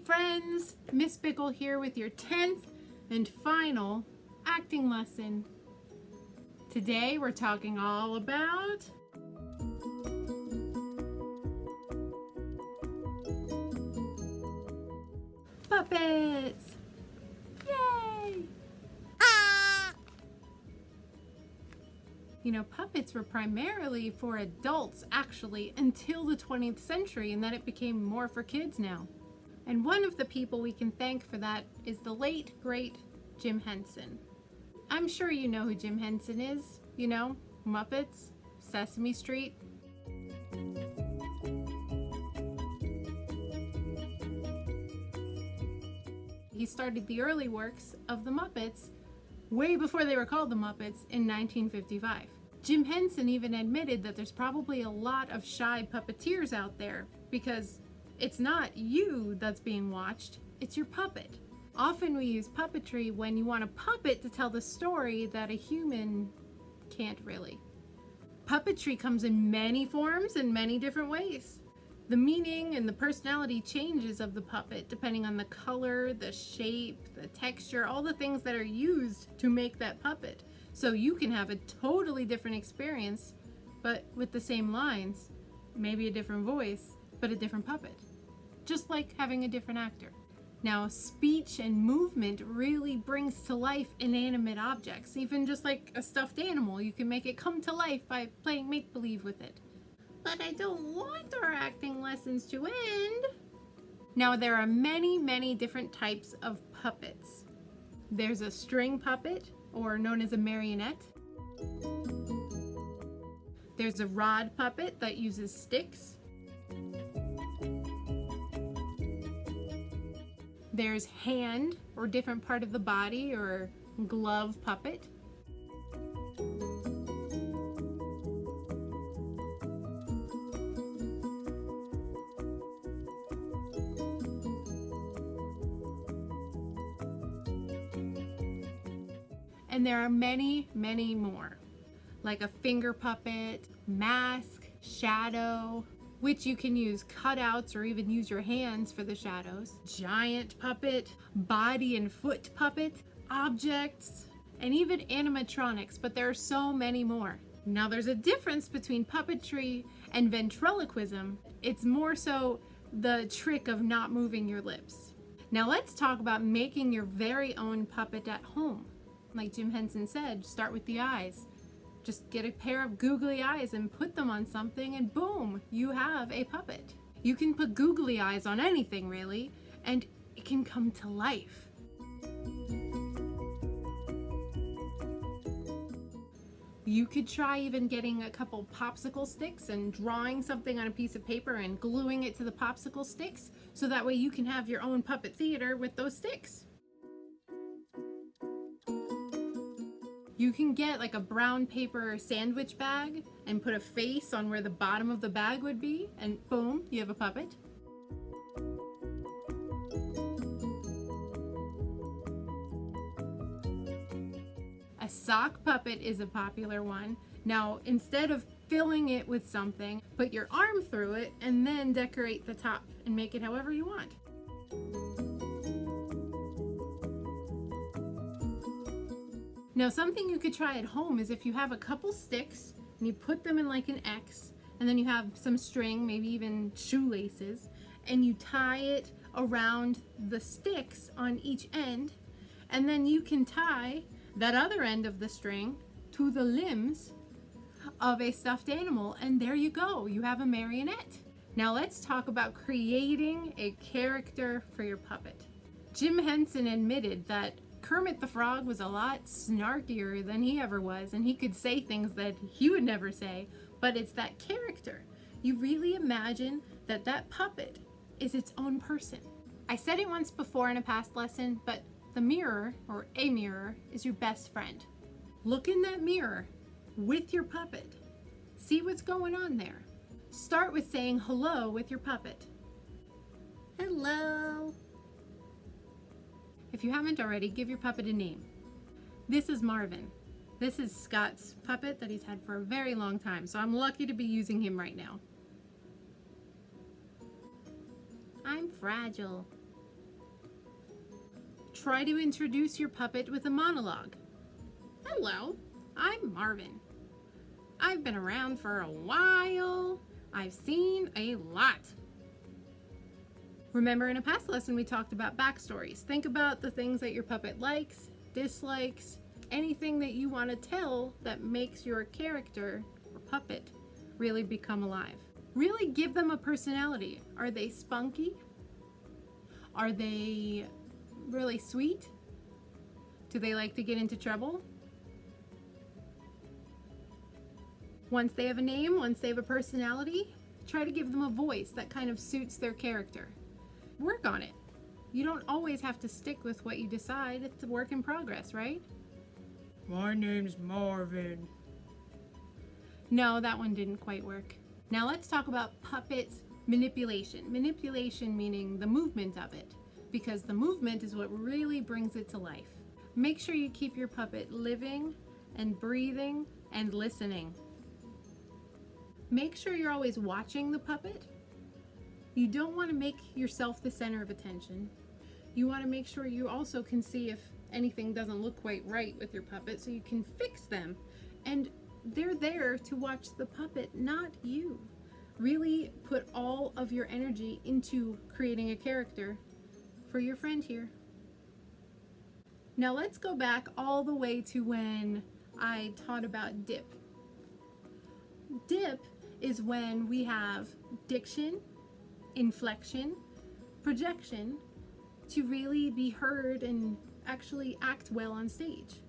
friends, Miss Bickel here with your 10th and final acting lesson. Today we're talking all about puppets. Yay! You know, puppets were primarily for adults actually until the 20th century, and then it became more for kids now. And one of the people we can thank for that is the late, great Jim Henson. I'm sure you know who Jim Henson is. You know, Muppets, Sesame Street. He started the early works of the Muppets way before they were called the Muppets in 1955. Jim Henson even admitted that there's probably a lot of shy puppeteers out there because it's not you that's being watched, it's your puppet. Often we use puppetry when you want a puppet to tell the story that a human can't really. Puppetry comes in many forms and many different ways. The meaning and the personality changes of the puppet depending on the color, the shape, the texture, all the things that are used to make that puppet. So you can have a totally different experience, but with the same lines, maybe a different voice, but a different puppet. Just like having a different actor. Now, speech and movement really brings to life inanimate objects. Even just like a stuffed animal, you can make it come to life by playing make-believe with it. But I don't want our acting lessons to end. Now, there are many, many different types of puppets. There's a string puppet, or known as a marionette. There's a rod puppet that uses sticks. There's hand, or different part of the body, or glove puppet. And there are many, many more, like a finger puppet, mask, shadow, which you can use cutouts or even use your hands for the shadows, giant puppet, body and foot puppet, objects, and even animatronics, but there are so many more. Now there's a difference between puppetry and ventriloquism. It's more so the trick of not moving your lips. Now let's talk about making your very own puppet at home. Like Jim Henson said, start with the eyes. Just get a pair of googly eyes and put them on something and boom, you have a puppet. You can put googly eyes on anything really, and it can come to life. You could try even getting a couple popsicle sticks and drawing something on a piece of paper and gluing it to the popsicle sticks, so that way you can have your own puppet theater with those sticks. You can get like a brown paper sandwich bag and put a face on where the bottom of the bag would be, and boom, you have a puppet. A sock puppet is a popular one. Now, instead of filling it with something, put your arm through it and then decorate the top and make it however you want. Now, something you could try at home is if you have a couple sticks and you put them in like an X, and then you have some string, maybe even shoelaces, and you tie it around the sticks on each end, and then you can tie that other end of the string to the limbs of a stuffed animal, and there you go, you have a marionette. Now let's talk about creating a character for your puppet. Jim Henson admitted that Kermit the Frog was a lot snarkier than he ever was, and he could say things that he would never say, but it's that character. You really imagine that that puppet is its own person. I said it once before in a past lesson, but the mirror, or a mirror, is your best friend. Look in that mirror with your puppet. See what's going on there. Start with saying hello with your puppet. Hello. If you haven't already, give your puppet a name. This is Marvin. This is Scott's puppet that he's had for a very long time, so I'm lucky to be using him right now. I'm fragile. Try to introduce your puppet with a monologue. Hello, I'm Marvin. I've been around for a while. I've seen a lot. Remember, in a past lesson we talked about backstories. Think about the things that your puppet likes, dislikes, anything that you want to tell that makes your character or puppet really become alive. Really give them a personality. Are they spunky? Are they really sweet? Do they like to get into trouble? Once they have a name, once they have a personality, try to give them a voice that kind of suits their character. Work on it. You don't always have to stick with what you decide. It's a work in progress, right? My name's Marvin. No, that one didn't quite work. Now let's talk about puppet manipulation. Manipulation meaning the movement of it, because the movement is what really brings it to life. Make sure you keep your puppet living and breathing and listening. Make sure you're always watching the puppet. You don't want to make yourself the center of attention. You want to make sure you also can see if anything doesn't look quite right with your puppet so you can fix them. And they're there to watch the puppet, not you. Really put all of your energy into creating a character for your friend here. Now let's go back all the way to when I taught about dip. Dip is when we have diction, inflection, projection to really be heard and actually act well on stage.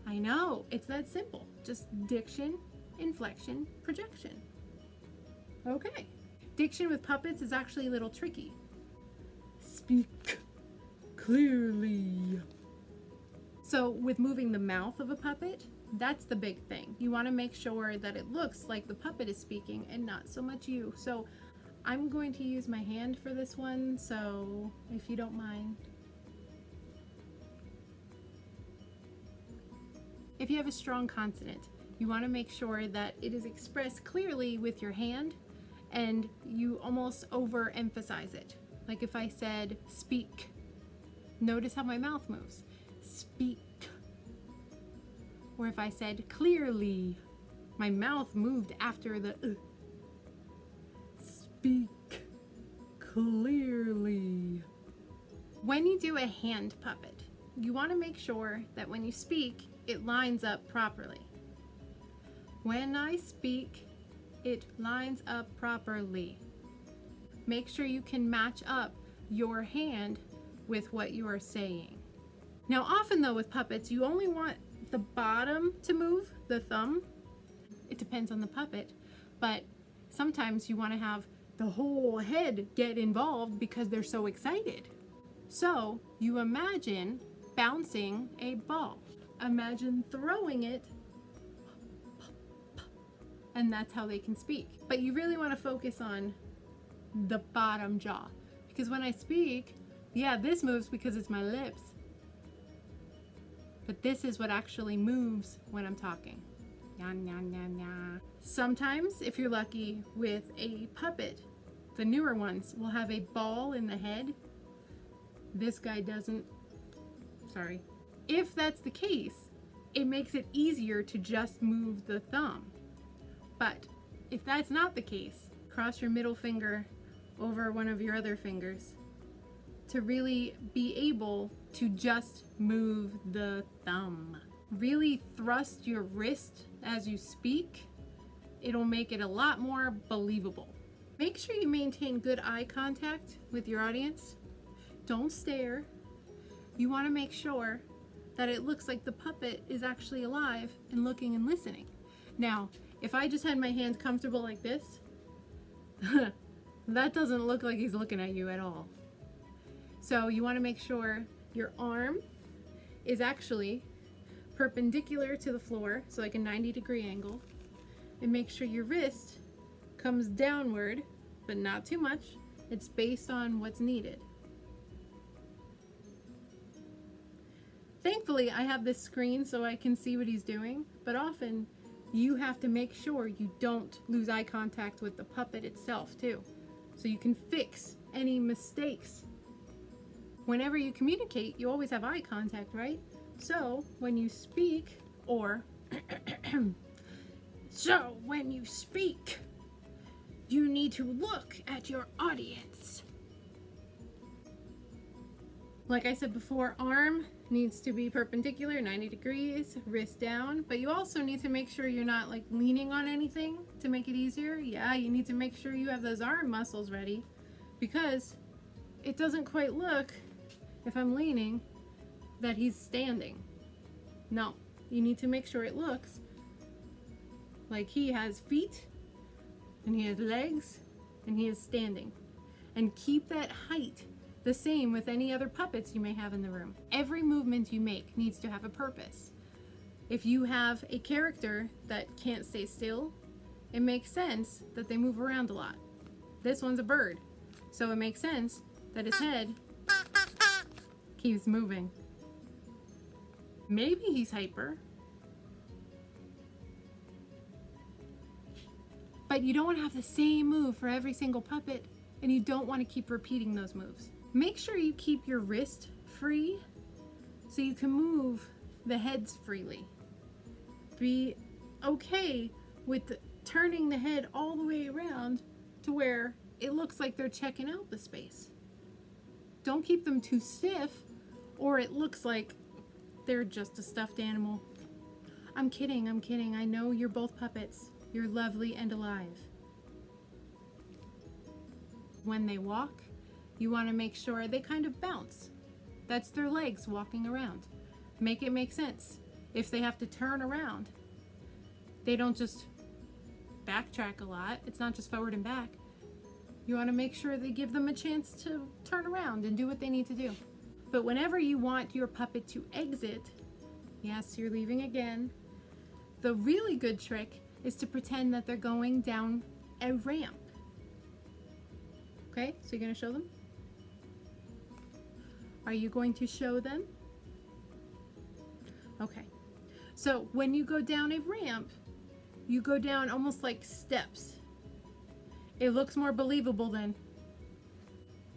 I know, it's that simple. Just diction, inflection, projection. Okay. Diction with puppets is actually a little tricky. Speak clearly. So with moving the mouth of a puppet, that's the big thing. You want to make sure that it looks like the puppet is speaking and not so much you. So I'm going to use my hand for this one, so if you don't mind. If you have a strong consonant, you want to make sure that it is expressed clearly with your hand and you almost overemphasize it. Like if I said speak, notice how my mouth moves. Speak. Or if I said clearly, my mouth moved after the Speak clearly. When you do a hand puppet, you want to make sure that when you speak, it lines up properly. When I speak, it lines up properly. Make sure you can match up your hand with what you are saying. Now, often though with puppets, you only want the bottom to move, the thumb. It depends on the puppet, but sometimes you want to have the whole head get involved because they're so excited. So you imagine bouncing a ball. Imagine throwing it, and that's how they can speak. But you really want to focus on the bottom jaw, because when I speak, yeah, this moves because it's my lips. But this is what actually moves when I'm talking. Nya, nya, nya, nya. Sometimes, if you're lucky with a puppet, the newer ones will have a ball in the head. This guy doesn't. Sorry. If that's the case, it makes it easier to just move the thumb. But if that's not the case, cross your middle finger over one of your other fingers to really be able to just move the thumb. Really thrust your wrist as you speak. It'll make it a lot more believable. Make sure you maintain good eye contact with your audience. Don't stare. You want to make sure that it looks like the puppet is actually alive and looking and listening. Now, if I just had my hands comfortable like this, that doesn't look like he's looking at you at all. So you want to make sure your arm is actually perpendicular to the floor, so like a 90-degree angle, and make sure your wrist comes downward, but not too much. It's based on what's needed. Thankfully, I have this screen so I can see what he's doing, but often you have to make sure you don't lose eye contact with the puppet itself too, so you can fix any mistakes. Whenever you communicate, you always have eye contact, right? So when you speak, or so when you speak, you need to look at your audience. Like I said before, arm needs to be perpendicular, 90 degrees, wrist down, but you also need to make sure you're not like leaning on anything to make it easier. Yeah, you need to make sure you have those arm muscles ready, because it doesn't quite look, if I'm leaning, that he's standing. No, you need to make sure it looks like he has feet and he has legs and he is standing. And keep that height the same with any other puppets you may have in the room. Every movement you make needs to have a purpose. If you have a character that can't stay still, it makes sense that they move around a lot. This one's a bird, so it makes sense that his head keeps moving. Maybe he's hyper. But you don't want to have the same move for every single puppet, and you don't want to keep repeating those moves. Make sure you keep your wrist free so you can move the heads freely. Be okay with turning the head all the way around to where it looks like they're checking out the space. Don't keep them too stiff, or it looks like they're just a stuffed animal. I'm kidding, I'm kidding. I know you're both puppets. You're lovely and alive. When they walk, you want to make sure they kind of bounce. That's their legs walking around. Make it make sense. If they have to turn around, they don't just backtrack a lot. It's not just forward and back. You want to make sure they give them a chance to turn around and do what they need to do. But whenever you want your puppet to exit, yes, you're leaving again, the really good trick is to pretend that they're going down a ramp. Okay, so you're going to show them? Are you going to show them? Okay, so when you go down a ramp, you go down almost like steps. It looks more believable then.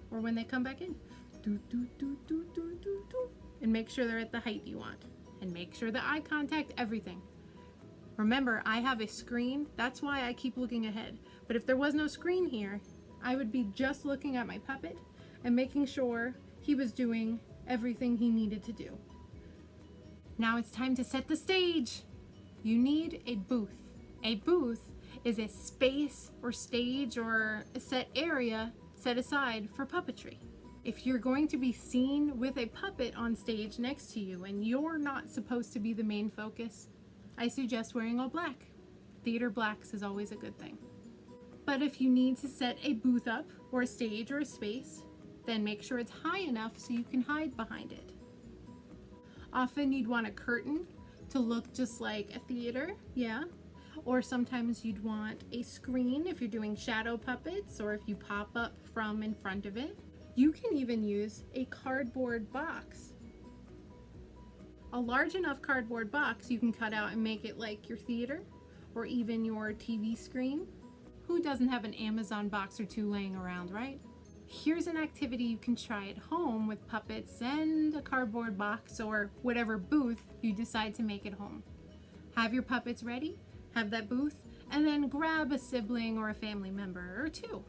Or when they come back in. Do, do, do, do, do, do, do. And make sure they're at the height you want. And make sure the eye contact, everything. Remember, I have a screen. That's why I keep looking ahead. But if there was no screen here, I would be just looking at my puppet and making sure he was doing everything he needed to do. Now it's time to set the stage. You need a booth. A booth is a space or stage or a set area set aside for puppetry. If you're going to be seen with a puppet on stage next to you and you're not supposed to be the main focus, I suggest wearing all black. Theater blacks is always a good thing. But if you need to set a booth up or a stage or a space, then make sure it's high enough so you can hide behind it. Often you'd want a curtain to look just like a theater, yeah. Or sometimes you'd want a screen if you're doing shadow puppets or if you pop up from in front of it. You can even use a cardboard box. A large enough cardboard box you can cut out and make it like your theater or even your TV screen. Who doesn't have an Amazon box or two laying around, right? Here's an activity you can try at home with puppets and a cardboard box or whatever booth you decide to make at home. Have your puppets ready, have that booth, and then grab a sibling or a family member or two.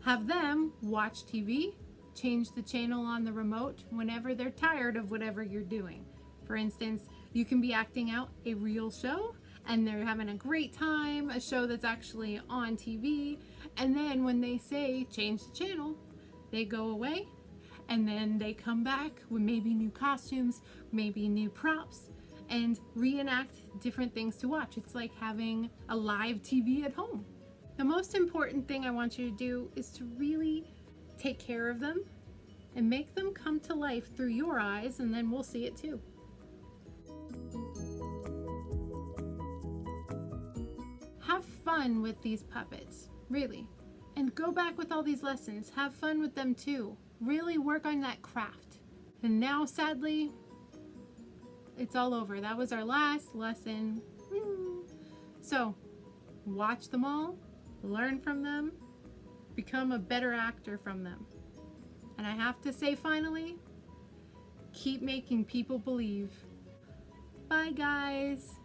Have them watch TV, change the channel on the remote whenever they're tired of whatever you're doing. For instance, you can be acting out a real show and they're having a great time, a show that's actually on TV, and then when they say change the channel, they go away and then they come back with maybe new costumes, maybe new props, and reenact different things to watch. It's like having a live TV at home. The most important thing I want you to do is to really take care of them and make them come to life through your eyes, and then we'll see it too. Have fun with these puppets, really. And go back with all these lessons. Have fun with them too. Really work on that craft. And now, sadly, it's all over. That was our last lesson. So, watch them all, learn from them, become a better actor from them. And I have to say finally, Keep making people believe. Bye, guys.